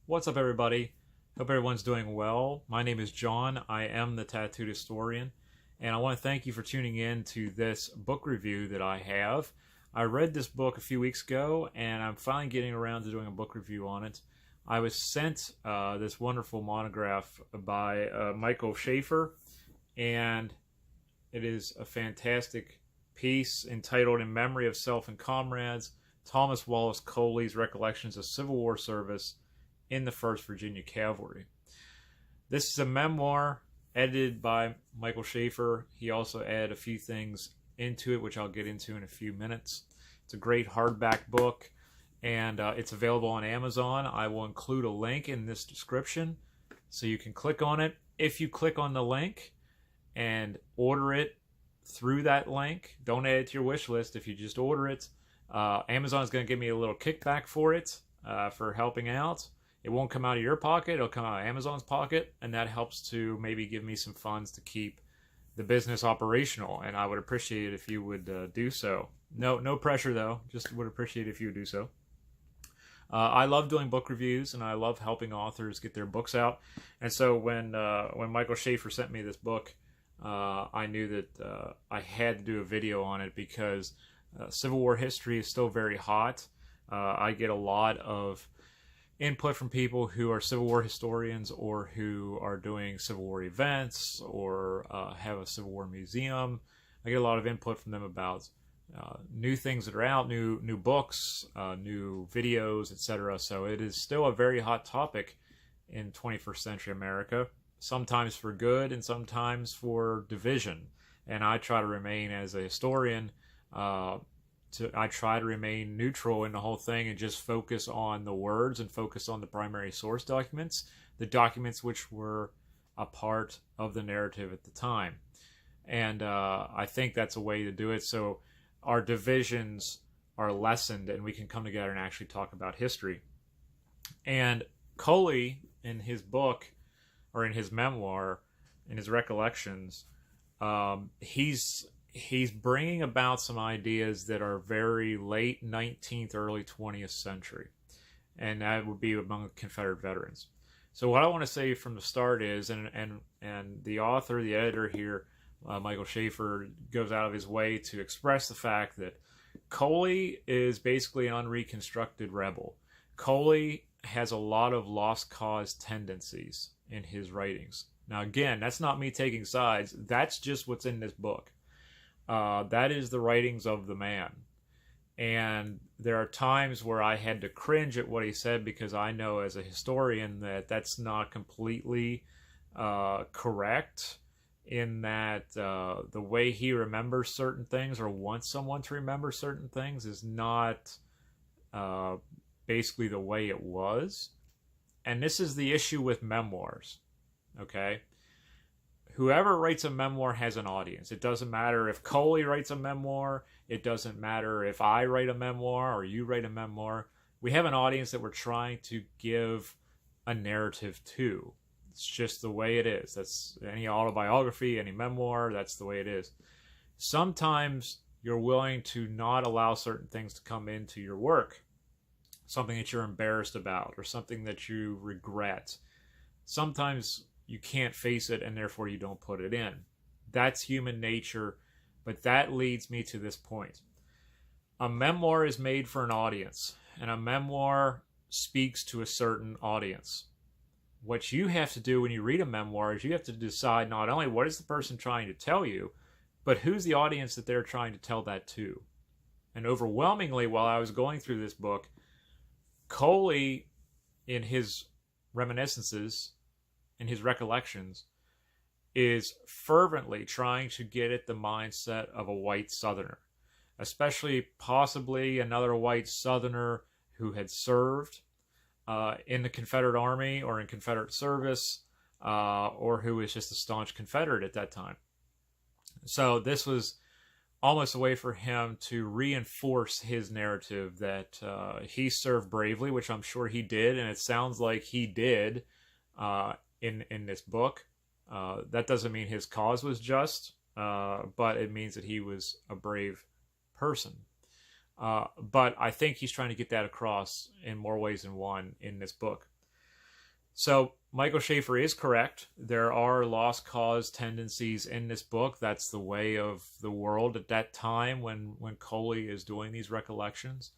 What's up, everybody? Hope everyone's doing well. My name is John. I am the Tattooed Historian, and I want to thank you for tuning in to this book review that I have. I read this book a few weeks ago, and I'm finally getting around to doing a book review on it. I was sent this wonderful monograph by Michael Shaffer, and it is a fantastic piece entitled In Memory of Self and Comrades, Thomas Wallace Colley's Recollections of Civil War Service in the 1st Virginia Cavalry. This is a memoir edited by Michael Shaffer. He also added a few things into it, which I'll get into in a few minutes. It's a great hardback book, and it's available on Amazon. I will include a link in this description so you can click on it. If you click on the link and order it through that link, don't add it to your wish list. If you just order it, Amazon is going to give me a little kickback for it, for helping out. It won't come out of your pocket. It'll come out of Amazon's pocket, and that helps to maybe give me some funds to keep the business operational, and I would appreciate it if you would do so. No pressure, though. Just would appreciate it if you would do so. I love doing book reviews, and I love helping authors get their books out. And so when Michael Shaffer sent me this book, I knew that I had to do a video on it because Civil War history is still very hot. I get a lot of input from people who are Civil War historians or who are doing Civil War events or have a Civil War museum. I get a lot of input from them about new things that are out, new books, new videos, etc. So it is still a very hot topic in 21st century America, sometimes for good and sometimes for division. And I try to remain, as a historian, I try to remain neutral in the whole thing and just focus on the words and focus on the primary source documents, the documents which were a part of the narrative at the time. And I think that's a way to do it so our divisions are lessened and we can come together and actually talk about history. And Colley, in his book, or in his memoir, in his Recollections, he's bringing about some ideas that are very late 19th, early 20th century. And that would be among Confederate veterans. So what I want to say from the start is, and the author, the editor here, Michael Shaffer, goes out of his way to express the fact that Colley is basically an unreconstructed rebel. Colley has a lot of lost cause tendencies in his writings. Now again, that's not me taking sides. That's just what's in this book. That is the writings of the man. And there are times where I had to cringe at what he said because I know as a historian that that's not completely correct, in that the way he remembers certain things or wants someone to remember certain things is not basically the way it was. And this is the issue with memoirs, okay? Whoever writes a memoir has an audience. It doesn't matter if Colley writes a memoir. It doesn't matter if I write a memoir or you write a memoir. We have an audience that we're trying to give a narrative to. It's just the way it is. That's any autobiography, any memoir, that's the way it is. Sometimes you're willing to not allow certain things to come into your work. Something that you're embarrassed about or something that you regret. Sometimes you can't face it and therefore you don't put it in. That's human nature, but that leads me to this point. A memoir is made for an audience, and a memoir speaks to a certain audience. What you have to do when you read a memoir is you have to decide not only what is the person trying to tell you, but who's the audience that they're trying to tell that to. And overwhelmingly, while I was going through this book, Colley, in his reminiscences, in his recollections, is fervently trying to get at the mindset of a white Southerner, especially possibly another white Southerner who had served in the Confederate Army or in Confederate service, or who was just a staunch Confederate at that time. So this was almost a way for him to reinforce his narrative that he served bravely, which I'm sure he did, and it sounds like he did in this book. That doesn't mean his cause was just, but it means that he was a brave person. But I think he's trying to get that across in more ways than one in this book. So Michael Shaffer is correct. There are lost cause tendencies in this book. That's the way of the world at that time when Colley is doing these recollections.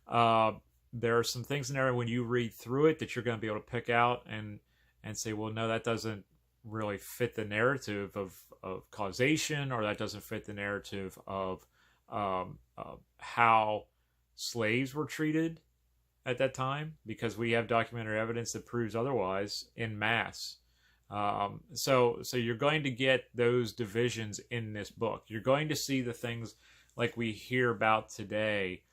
There are some things in there when you read through it that you're going to be able to pick out and say, well, no, that doesn't really fit the narrative of causation, or that doesn't fit the narrative of how slaves were treated at that time, because we have documentary evidence that proves otherwise in mass. So you're going to get those divisions in this book. You're going to see the things like we hear about today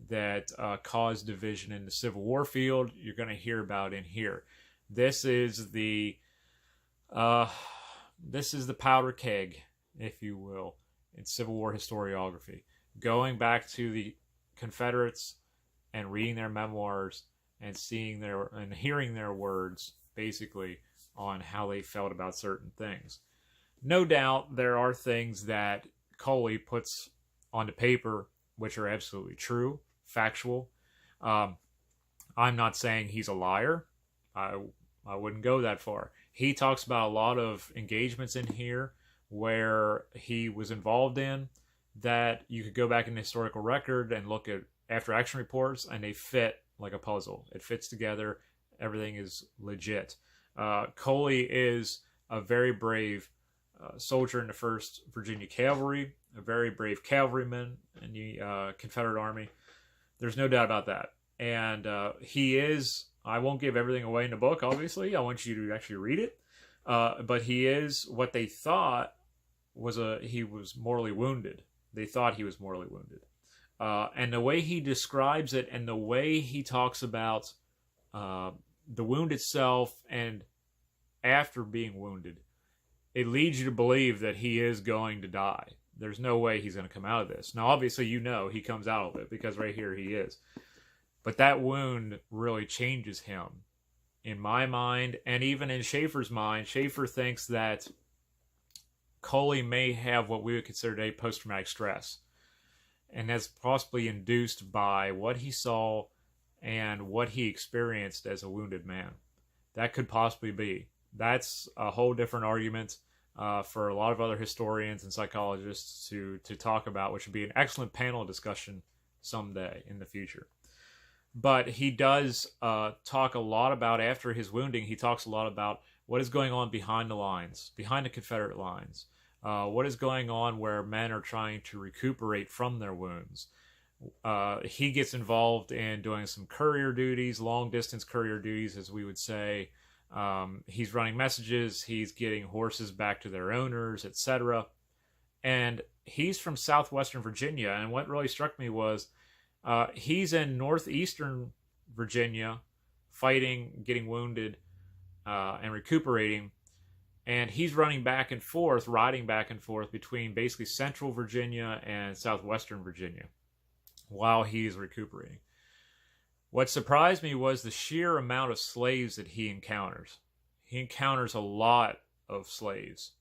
that cause division in the Civil War field. You're going to hear about in here. This is the powder keg, if you will, in Civil War historiography. Going back to the Confederates and reading their memoirs and seeing and hearing their words, basically, on how they felt about certain things. No doubt there are things that Colley puts onto paper which are absolutely true, factual. I'm not saying he's a liar. I wouldn't go that far. He talks about a lot of engagements in here where he was involved in that you could go back in the historical record and look at after action reports, and they fit like a puzzle. It fits together. Everything is legit. Colley is a very brave soldier in the 1st Virginia Cavalry, a very brave cavalryman in the Confederate Army. There's no doubt about that. And he is, I won't give everything away in the book, obviously. I want you to actually read it. But he is what they thought he was mortally wounded. They thought he was mortally wounded. And the way he describes it and the way he talks about the wound itself and after being wounded, it leads you to believe that he is going to die. There's no way he's going to come out of this. Now, obviously, he comes out of it because right here he is. But that wound really changes him. In my mind, and even in Shaffer's mind, Shaffer thinks that Colley may have what we would consider today post-traumatic stress. And that's possibly induced by what he saw and what he experienced as a wounded man. That could possibly be. That's a whole different argument for a lot of other historians and psychologists to talk about, which would be an excellent panel discussion someday in the future. But he does talk a lot about, after his wounding, he talks a lot about what is going on behind the lines, behind the Confederate lines. What is going on where men are trying to recuperate from their wounds. He gets involved in doing some courier duties, long-distance courier duties, as we would say. He's running messages. He's getting horses back to their owners, etc. And he's from southwestern Virginia. And what really struck me was he's in northeastern Virginia fighting, getting wounded, and recuperating. And he's riding back and forth between basically central Virginia and southwestern Virginia while he's recuperating. What surprised me was the sheer amount of slaves that he encounters. He encounters a lot of slaves.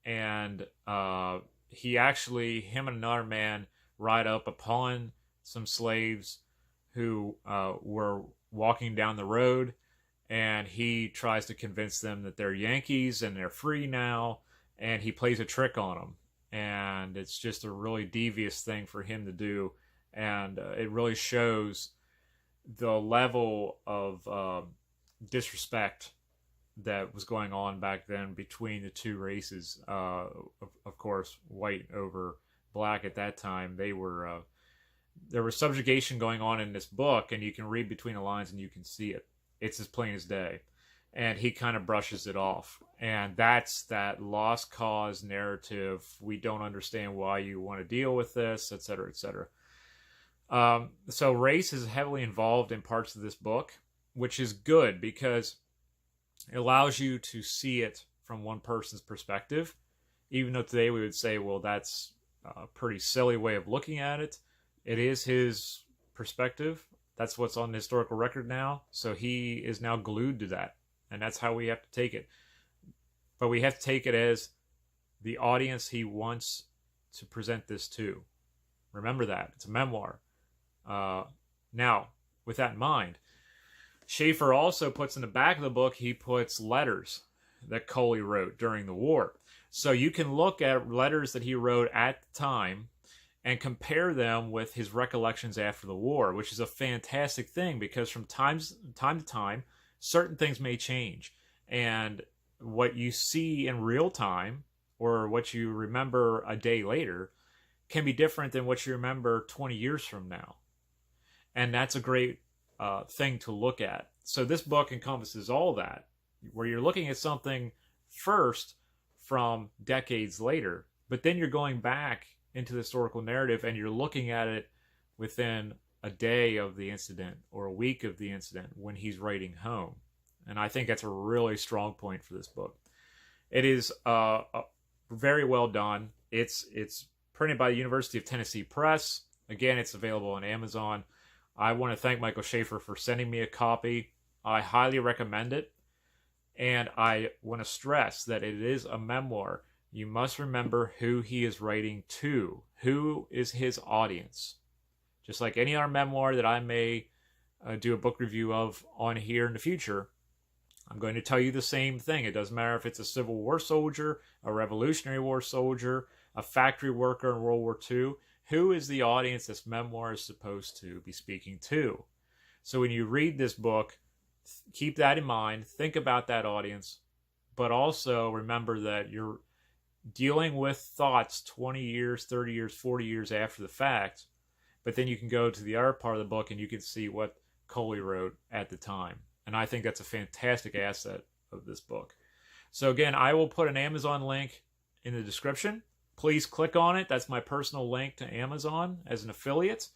And him and another man ride up upon some slaves who were walking down the road. And he tries to convince them that they're Yankees and they're free now. And he plays a trick on them. And it's just a really devious thing for him to do. And it really shows the level of disrespect that was going on back then between the two races. Of course, white over black at that time. There was subjugation going on in this book, and you can read between the lines and you can see it. It's as plain as day. And he kind of brushes it off. And that's that lost cause narrative. We don't understand why you want to deal with this, etc., etc. So race is heavily involved in parts of this book, which is good because it allows you to see it from one person's perspective. Even though today we would say, well, that's a pretty silly way of looking at it. It is his perspective. That's what's on the historical record now. So he is now glued to that. And that's how we have to take it. But we have to take it as the audience he wants to present this to. Remember that. It's a memoir. Now, with that in mind, Shaffer also puts in the back of the book, he puts letters that Colley wrote during the war. So you can look at letters that he wrote at the time and compare them with his recollections after the war, which is a fantastic thing because from time to time, certain things may change. And what you see in real time or what you remember a day later can be different than what you remember 20 years from now. And that's a great thing to look at. So this book encompasses all that, where you're looking at something first from decades later, but then you're going back into the historical narrative and you're looking at it within a day of the incident or a week of the incident when he's writing home. And I think that's a really strong point for this book. It is very well done. It's printed by the University of Tennessee Press. Again, it's available on Amazon. I want to thank Michael Shaffer for sending me a copy. I highly recommend it. And I want to stress that it is a memoir. You must remember who he is writing to. Who is his audience? Just like any other memoir that I may do a book review of on here in the future, I'm going to tell you the same thing. It doesn't matter if it's a Civil War soldier, a Revolutionary War soldier, a factory worker in World War II. Who is the audience this memoir is supposed to be speaking to? So when you read this book, keep that in mind. Think about that audience. But also remember that you're dealing with thoughts 20 years, 30 years, 40 years after the fact. But then you can go to the other part of the book and you can see what Colley wrote at the time. And I think that's a fantastic asset of this book. So again, I will put an Amazon link in the description. Please click on it. That's my personal link to Amazon as an affiliate.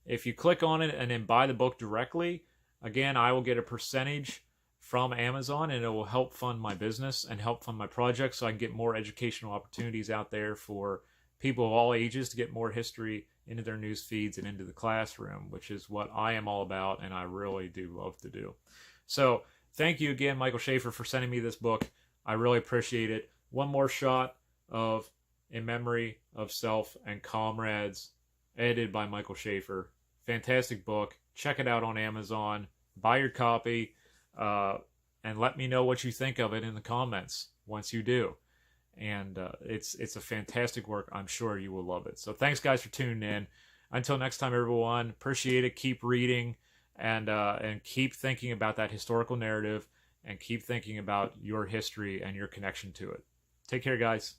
If you click on it and then buy the book directly, again, I will get a percentage from Amazon and it will help fund my business and help fund my project so I can get more educational opportunities out there for people of all ages to get more history into their news feeds and into the classroom, which is what I am all about and I really do love to do. So thank you again, Michael Shaffer, for sending me this book. I really appreciate it. One more shot of In Memory of Self and Comrades, edited by Michael Shaffer. Fantastic book. Check it out on Amazon. Buy your copy, and let me know what you think of it in the comments once you do. And it's a fantastic work. I'm sure you will love it. So thanks, guys, for tuning in. Until next time, everyone, appreciate it. Keep reading and keep thinking about that historical narrative and keep thinking about your history and your connection to it. Take care, guys.